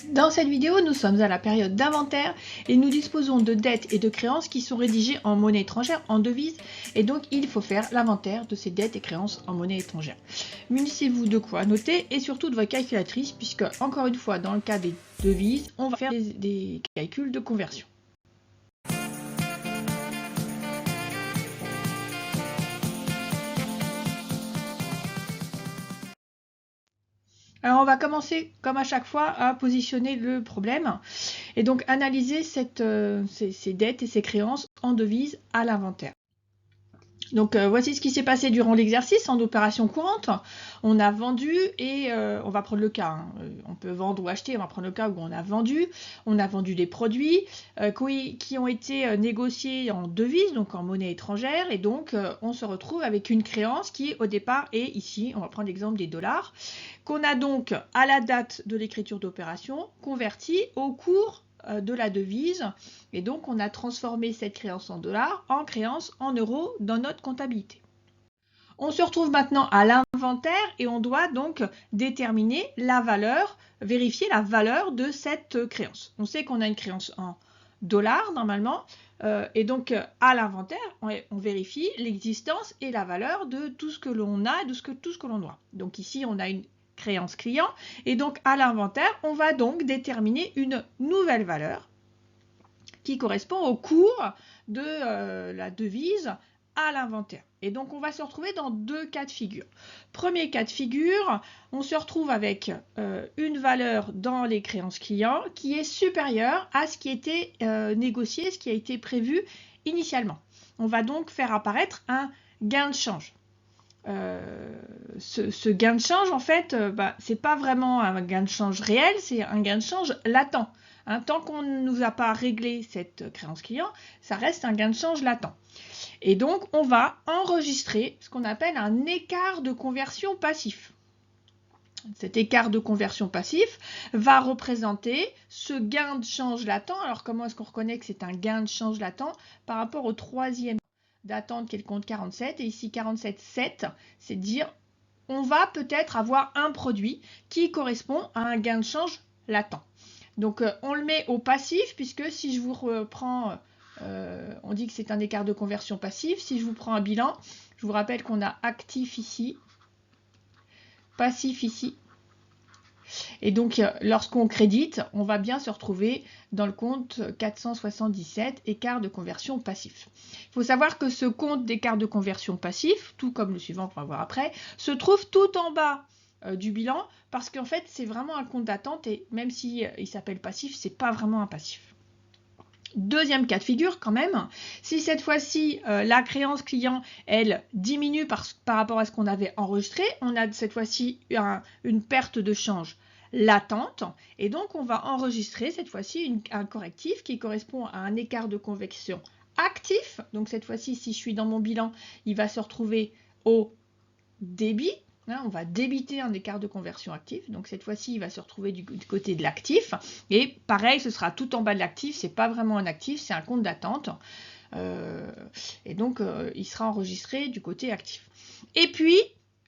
Dans cette vidéo, nous sommes à la période d'inventaire et nous disposons de dettes et de créances qui sont rédigées en monnaie étrangère, en devise, et donc il faut faire l'inventaire de ces dettes et créances en monnaie étrangère. Munissez-vous de quoi noter et surtout de votre calculatrice puisque, encore une fois, dans le cas des devises, on va faire des calculs de conversion. Alors on va commencer, comme à chaque fois, à positionner le problème et donc analyser ces dettes et ces créances en devises à l'inventaire. Donc voici ce qui s'est passé durant l'exercice en opération courante. On a vendu et on va prendre le cas, hein. On peut vendre ou acheter, on va prendre le cas où on a vendu des produits qui ont été négociés en devises, donc en monnaie étrangère, et donc on se retrouve avec une créance qui au départ est ici, on va prendre l'exemple des dollars, qu'on a donc à la date de l'écriture d'opération converti au cours de la devise, et donc on a transformé cette créance en dollars en créance en euros dans notre comptabilité. On se retrouve maintenant à l'inventaire et on doit donc déterminer la valeur, vérifier la valeur de cette créance. On sait qu'on a une créance en dollars normalement, et donc à l'inventaire, on vérifie l'existence et la valeur de tout ce que l'on a et de tout ce que l'on doit. Donc ici, on a une créance client, et donc à l'inventaire, on va donc déterminer une nouvelle valeur qui correspond au cours de la devise à l'inventaire. Et donc on va se retrouver dans deux cas de figure. Premier cas de figure, on se retrouve avec une valeur dans les créances clients qui est supérieure à ce qui était négocié, ce qui a été prévu initialement. On va donc faire apparaître un gain de change. Ce gain de change, en fait, c'est pas vraiment un gain de change réel, c'est un gain de change latent. Hein, tant qu'on ne nous a pas réglé cette créance client, ça reste un gain de change latent. Et donc, on va enregistrer ce qu'on appelle un écart de conversion passif. Cet écart de conversion passif va représenter ce gain de change latent. Alors, comment est-ce qu'on reconnaît que c'est un gain de change latent? Par rapport au troisième d'attente qui est le compte 47, et ici 47,7, c'est dire on va peut-être avoir un produit qui correspond à un gain de change latent. Donc on le met au passif, puisque si je vous reprends, on dit que c'est un écart de conversion passif. Si je vous prends un bilan, je vous rappelle qu'on a actif ici, passif ici. Et donc, lorsqu'on crédite, on va bien se retrouver dans le compte 477, écart de conversion passif. Il faut savoir que ce compte d'écart de conversion passif, tout comme le suivant qu'on va voir après, se trouve tout en bas du bilan, parce qu'en fait, c'est vraiment un compte d'attente, et même s'il s'appelle passif, c'est pas vraiment un passif. Deuxième cas de figure quand même, si cette fois-ci la créance client, elle diminue par rapport à ce qu'on avait enregistré, on a cette fois-ci une perte de change latente, et donc on va enregistrer cette fois-ci un correctif qui correspond à un écart de conversion actif. Donc cette fois-ci, si je suis dans mon bilan, il va se retrouver au débit. On va débiter un écart de conversion actif. Donc cette fois-ci, il va se retrouver du côté de l'actif. Et pareil, ce sera tout en bas de l'actif. Ce n'est pas vraiment un actif, c'est un compte d'attente. Et donc, il sera enregistré du côté actif. Et puis,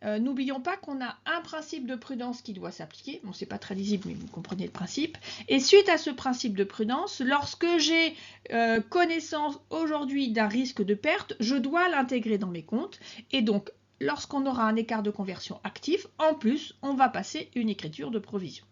n'oublions pas qu'on a un principe de prudence qui doit s'appliquer. Bon, c'est pas très lisible, mais vous comprenez le principe. Et suite à ce principe de prudence, lorsque j'ai connaissance aujourd'hui d'un risque de perte, je dois l'intégrer dans mes comptes. Et donc, lorsqu'on aura un écart de conversion actif, en plus, on va passer une écriture de provision.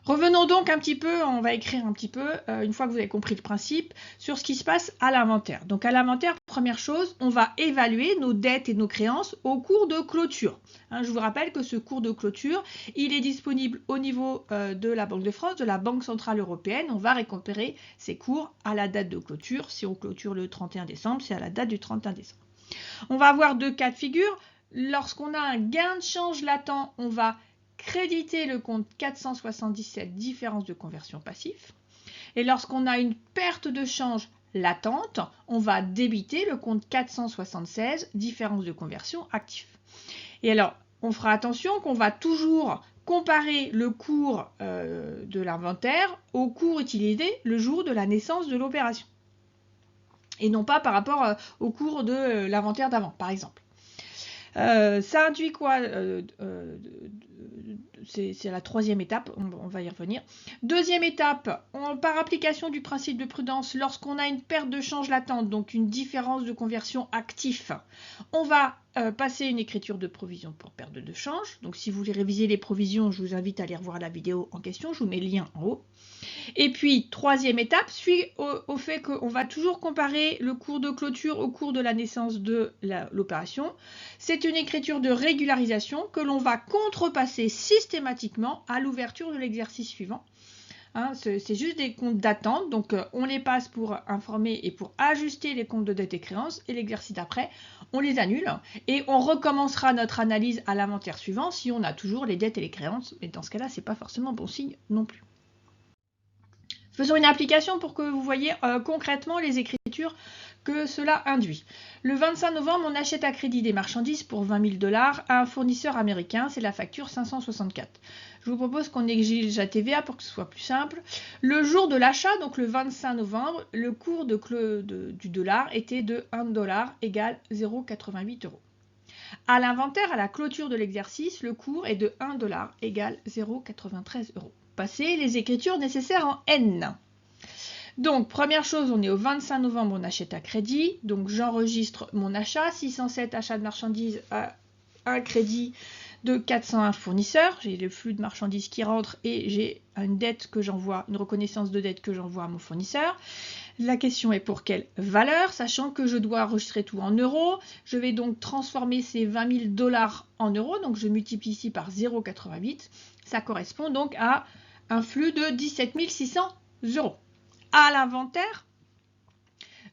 Revenons donc un petit peu, on va écrire un petit peu, une fois que vous avez compris le principe, sur ce qui se passe à l'inventaire. Donc à l'inventaire, première chose, on va évaluer nos dettes et nos créances au cours de clôture. Hein, je vous rappelle que ce cours de clôture, il est disponible au niveau de la Banque de France, de la Banque Centrale Européenne. On va récupérer ces cours à la date de clôture. Si on clôture le 31 décembre, c'est à la date du 31 décembre. On va avoir deux cas de figure. Lorsqu'on a un gain de change latent, on va créditer le compte 477, différence de conversion passif. Et lorsqu'on a une perte de change latente, on va débiter le compte 476, différence de conversion actif. Et alors, on fera attention qu'on va toujours comparer le cours de l'inventaire au cours utilisé le jour de la naissance de l'opération. Et non pas par rapport au cours de l'inventaire d'avant, par exemple. Ça induit quoi c'est la troisième étape, on va y revenir. Deuxième étape, par application du principe de prudence, lorsqu'on a une perte de change latente, donc une différence de conversion actif, on va passer une écriture de provision pour perte de change. Donc si vous voulez réviser les provisions, je vous invite à aller revoir la vidéo en question, je vous mets le lien en haut. Et puis, troisième étape, suit au fait qu'on va toujours comparer le cours de clôture au cours de la naissance de l'opération. C'est une écriture de régularisation que l'on va contrepasser systématiquement à l'ouverture de l'exercice suivant. Hein, c'est juste des comptes d'attente, donc on les passe pour informer et pour ajuster les comptes de dette et créances, et l'exercice d'après, on les annule, et on recommencera notre analyse à l'inventaire suivant si on a toujours les dettes et les créances, mais dans ce cas-là, c'est pas forcément bon signe non plus. Faisons une application pour que vous voyez concrètement les écritures que cela induit. Le 25 novembre, on achète à crédit des marchandises pour 20 000 $ à un fournisseur américain, c'est la facture 564. Je vous propose qu'on exige la TVA pour que ce soit plus simple. Le jour de l'achat, donc le 25 novembre, le cours du dollar était de 1 $ égale 0,88 €. À l'inventaire, à la clôture de l'exercice, le cours est de 1 $ égale 0,93 €. Passer les écritures nécessaires en N. Donc, première chose, on est au 25 novembre, on achète à crédit. Donc, j'enregistre mon achat, 607 achats de marchandises à un crédit de 401 fournisseurs. J'ai le flux de marchandises qui rentre et j'ai une dette que j'envoie, une reconnaissance de dette que j'envoie à mon fournisseur. La question est pour quelle valeur, sachant que je dois enregistrer tout en euros. Je vais donc transformer ces 20 000 $ en euros. Donc, je multiplie ici par 0,88. Ça correspond donc à un flux de 17 600 €. À l'inventaire,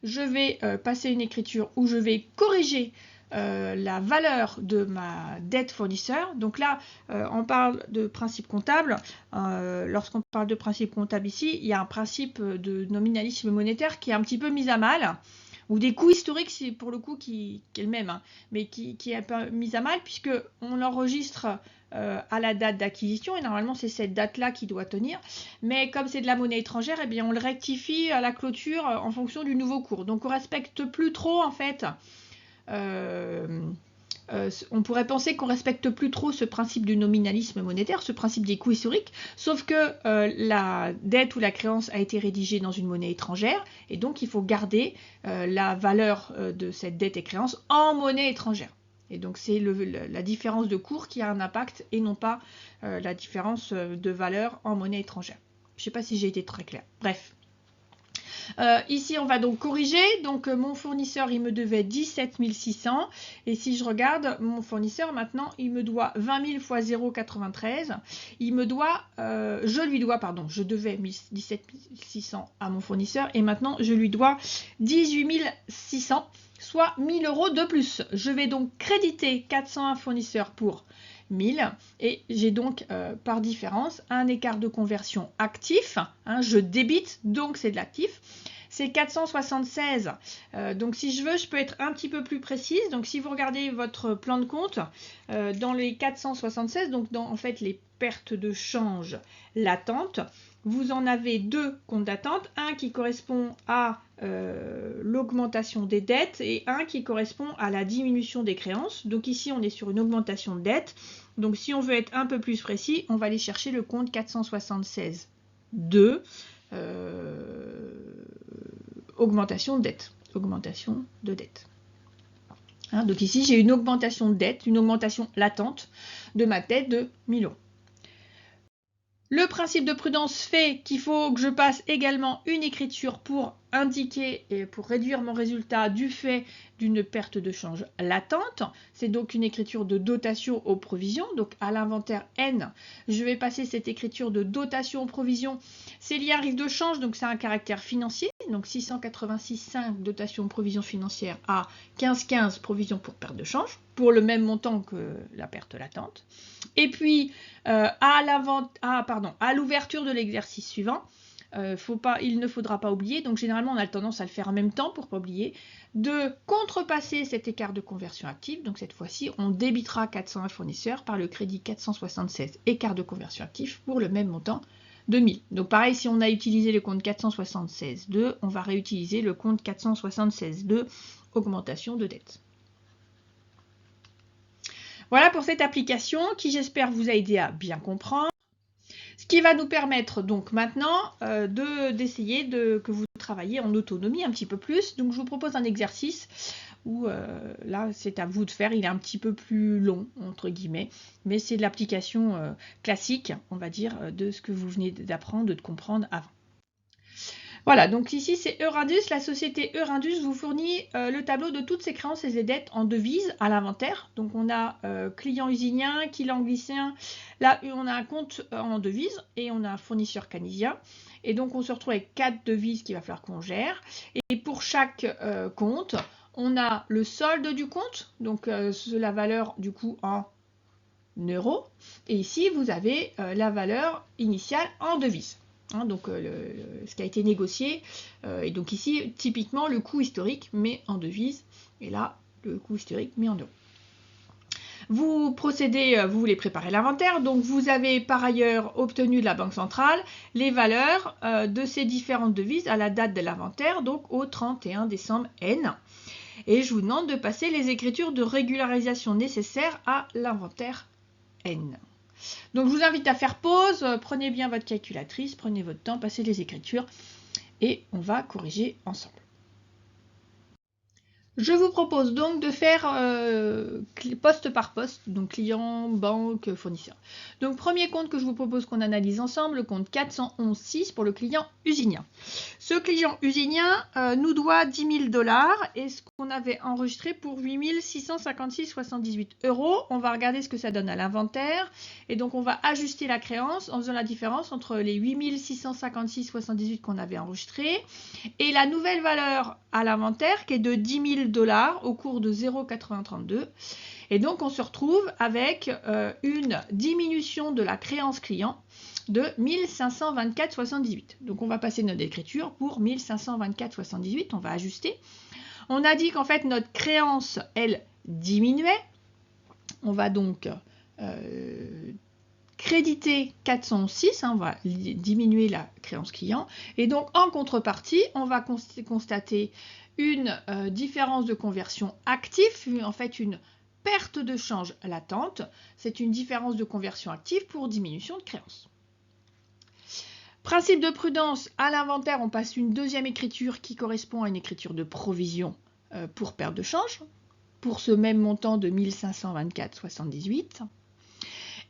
je vais passer une écriture où je vais corriger la valeur de ma dette fournisseur. Donc là, on parle de principe comptable. Lorsqu'on parle de principe comptable ici, il y a un principe de nominalisme monétaire qui est un petit peu mis à mal, ou des coûts historiques, c'est pour le coup qui est le même, hein, mais qui est un peu mis à mal puisque on l'enregistre à la date d'acquisition, et normalement c'est cette date-là qui doit tenir, mais comme c'est de la monnaie étrangère, eh bien on le rectifie à la clôture en fonction du nouveau cours. Donc on respecte plus trop en fait, on pourrait penser qu'on respecte plus trop ce principe du nominalisme monétaire, ce principe des coûts historiques, sauf que la dette ou la créance a été rédigée dans une monnaie étrangère, et donc il faut garder la valeur de cette dette et créance en monnaie étrangère. Et donc c'est la différence de cours qui a un impact et non pas la différence de valeur en monnaie étrangère. Je ne sais pas si j'ai été très claire. Bref. Ici, on va donc corriger. Donc, mon fournisseur, il me devait 17 600. Et si je regarde, mon fournisseur, maintenant, il me doit 20 000 fois 0,93. Il me doit, je devais 17 600 à mon fournisseur. Et maintenant, je lui dois 18 600, soit 1 000 € de plus. Je vais donc créditer 401 fournisseurs pour 1000, et j'ai donc par différence un écart de conversion actif, hein, je débite, donc c'est de l'actif, c'est 476. Donc si je veux, je peux être un petit peu plus précise. Donc si vous regardez votre plan de compte, dans les 476, donc dans en fait les pertes de change latentes, vous en avez deux comptes d'attente, un qui correspond à l'augmentation des dettes et un qui correspond à la diminution des créances. Donc ici, on est sur une augmentation de dettes. Donc si on veut être un peu plus précis, on va aller chercher le compte 476 2, augmentation de dette. Augmentation de dette. Hein, donc ici, j'ai une augmentation de dette, une augmentation latente de ma dette de 1000 €. Le principe de prudence fait qu'il faut que je passe également une écriture pour indiquer et pour réduire mon résultat du fait d'une perte de change latente. C'est donc une écriture de dotation aux provisions. Donc à l'inventaire N, je vais passer cette écriture de dotation aux provisions. C'est lié à un risque de change, donc c'est un caractère financier. Donc 686,5 dotation aux provisions financières à 15,15 provisions pour perte de change, pour le même montant que la perte latente. Et puis à l'ouverture de l'exercice suivant, il ne faudra pas oublier, donc généralement on a tendance à le faire en même temps pour ne pas oublier, de contrepasser cet écart de conversion active. Donc cette fois-ci, on débitera 401 fournisseurs par le crédit 476 écart de conversion actif pour le même montant de 1000. Donc pareil, si on a utilisé le compte 476,2, on va réutiliser le compte 476,2 augmentation de dette. Voilà pour cette application qui, j'espère, vous a aidé à bien comprendre. Ce qui va nous permettre donc maintenant d'essayer que vous travaillez en autonomie un petit peu plus. Donc je vous propose un exercice où là c'est à vous de faire. Il est un petit peu plus long entre guillemets, mais c'est de l'application classique, on va dire, de ce que vous venez d'apprendre, de comprendre avant. Voilà, donc ici c'est Eurindus. La société Eurindus vous fournit le tableau de toutes ses créances et ses dettes en devises à l'inventaire. Donc on a client usinien, client anglicien. Là on a un compte en devises et on a un fournisseur canadien. Et donc on se retrouve avec 4 devises qu'il va falloir qu'on gère. Et pour chaque compte, on a le solde du compte, donc la valeur du coup en euros. Et ici vous avez la valeur initiale en devises. Hein, donc ce qui a été négocié, et donc ici typiquement le coût historique mais en devise, et là le coût historique mais en euros. Vous procédez, vous voulez préparer l'inventaire, donc vous avez par ailleurs obtenu de la Banque centrale les valeurs de ces différentes devises à la date de l'inventaire, donc au 31 décembre N. Et je vous demande de passer les écritures de régularisation nécessaires à l'inventaire N. Donc je vous invite à faire pause, prenez bien votre calculatrice, prenez votre temps, passez les écritures et on va corriger ensemble. Je vous propose donc de faire poste par poste, donc client, banque, fournisseur. Donc premier compte que je vous propose qu'on analyse ensemble, le compte 411,6 pour le client usinien. Ce client usinien nous doit 10 000 $ et ce qu'on avait enregistré pour 8 656,78 €. On va regarder ce que ça donne à l'inventaire et donc on va ajuster la créance en faisant la différence entre les 8 656,78 qu'on avait enregistré et la nouvelle valeur à l'inventaire qui est de 10 000 $ au cours de 0,8032. Et donc on se retrouve avec une diminution de la créance client de 1524,78. Donc on va passer notre écriture pour 1524,78, on va ajuster. On a dit qu'en fait notre créance, elle, diminuait. On va donc créditer 406, on va diminuer la créance client. Et donc en contrepartie, on va constater une différence de conversion active, en fait une perte de change latente. C'est une différence de conversion active pour diminution de créance. Principe de prudence, à l'inventaire, on passe une deuxième écriture qui correspond à une écriture de provision pour perte de change, pour ce même montant de 1524,78.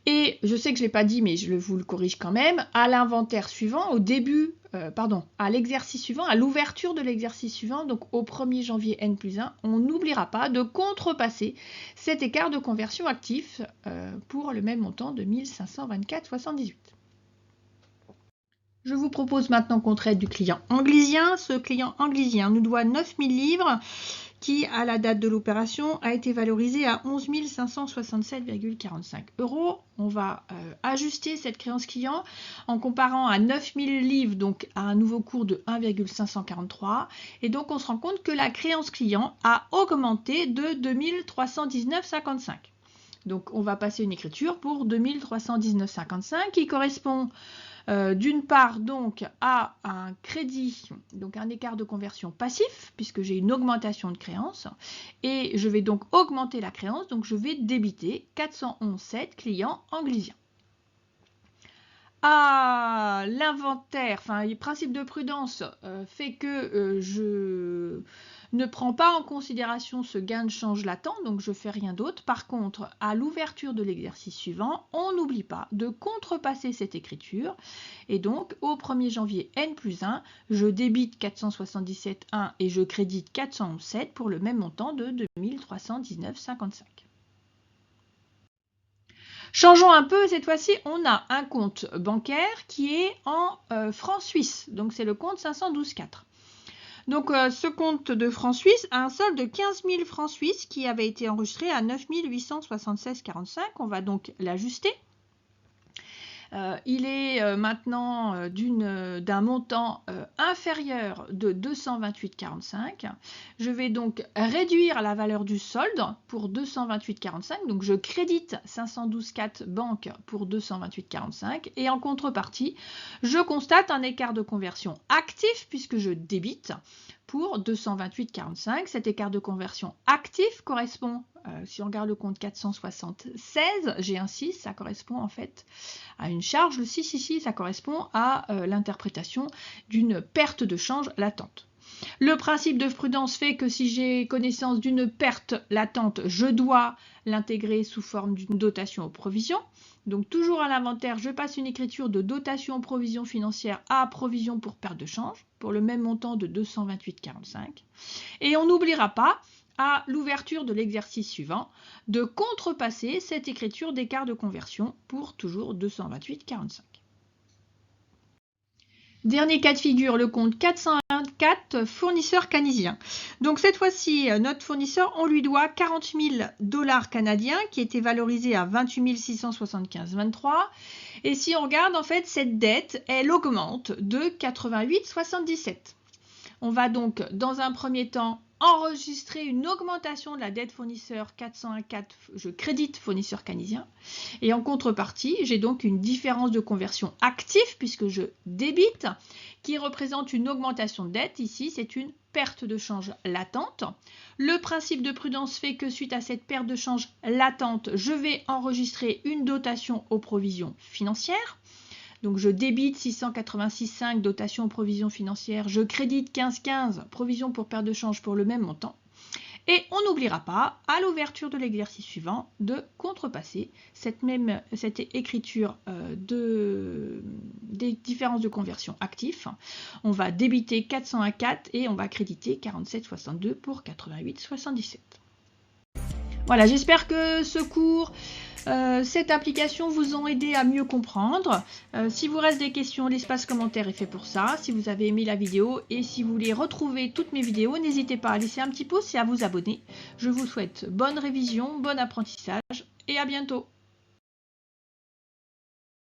Et je sais que je ne l'ai pas dit, mais je vous le corrige quand même, à l'inventaire suivant, au début, à l'exercice suivant, à l'ouverture de l'exercice suivant, donc au 1er janvier N+1, on n'oubliera pas de contrepasser cet écart de conversion actif pour le même montant de 1524,78. Je vous propose maintenant qu'on traite du client anglisien. Ce client anglisien nous doit 9 000 livres qui, à la date de l'opération, a été valorisé à 11 567,45 €. On va ajuster cette créance client en comparant à 9 000 livres, donc à un nouveau cours de 1,543. Et donc, on se rend compte que la créance client a augmenté de 2319,55. Donc, on va passer une écriture pour 2319,55 qui correspond d'une part donc à un crédit, donc un écart de conversion passif, puisque j'ai une augmentation de créance, et je vais donc augmenter la créance, donc je vais débiter 411,7 clients anglisiens. À l'inventaire, enfin le principe de prudence fait que je ne prends pas en considération ce gain de change latent, donc je ne fais rien d'autre. Par contre, à l'ouverture de l'exercice suivant, on n'oublie pas de contrepasser cette écriture. Et donc, au 1er janvier N+1, je débite 477,1 et je crédite 411,7 pour le même montant de 2319,55. Changeons un peu, cette fois-ci, on a un compte bancaire qui est en francs suisses, donc c'est le compte 512,4. Donc ce compte de francs suisses a un solde de 15 000 francs suisses qui avait été enregistré à 9 876,45. On va donc l'ajuster. Il est maintenant d'un montant inférieur de 228,45. Je vais donc réduire la valeur du solde pour 228,45. Donc je crédite 512,4 banques pour 228,45. Et en contrepartie, je constate un écart de conversion actif puisque je débite pour 228,45. Cet écart de conversion actif correspond Si on regarde le compte 476, j'ai un 6, ça correspond en fait à une charge. Le 6 ici, ça correspond à l'interprétation d'une perte de change latente. Le principe de prudence fait que si j'ai connaissance d'une perte latente, je dois l'intégrer sous forme d'une dotation aux provisions. Donc toujours à l'inventaire, je passe une écriture de dotation aux provisions financières à provision pour perte de change, pour le même montant de 228,45. Et on n'oubliera pas, à l'ouverture de l'exercice suivant, de contrepasser cette écriture d'écart de conversion pour toujours 228,45. Dernier cas de figure, le compte 424, fournisseur canadien. Donc cette fois-ci, notre fournisseur, on lui doit 40 000 $ canadiens qui étaient valorisés à 28 675,23. Et si on regarde, en fait, cette dette, elle augmente de 88,77. On va donc, dans un premier temps, enregistrer une augmentation de la dette fournisseur 404, je crédite fournisseur canadien. Et en contrepartie, j'ai donc une différence de conversion active, puisque je débite, qui représente une augmentation de dette. Ici, c'est une perte de change latente. Le principe de prudence fait que suite à cette perte de change latente, je vais enregistrer une dotation aux provisions financières. Donc je débite 686,5 dotation aux provisions financières, je crédite 15,15 provisions pour perte de change pour le même montant. Et on n'oubliera pas, à l'ouverture de l'exercice suivant, de contrepasser cette écriture des différences de conversion actifs. On va débiter 404 et on va créditer 47,62 pour 88,77. Voilà, j'espère que ce cours, cette application vous ont aidé à mieux comprendre. Si vous reste des questions, l'espace commentaire est fait pour ça. Si vous avez aimé la vidéo et si vous voulez retrouver toutes mes vidéos, n'hésitez pas à laisser un petit pouce et à vous abonner. Je vous souhaite bonne révision, bon apprentissage et à bientôt.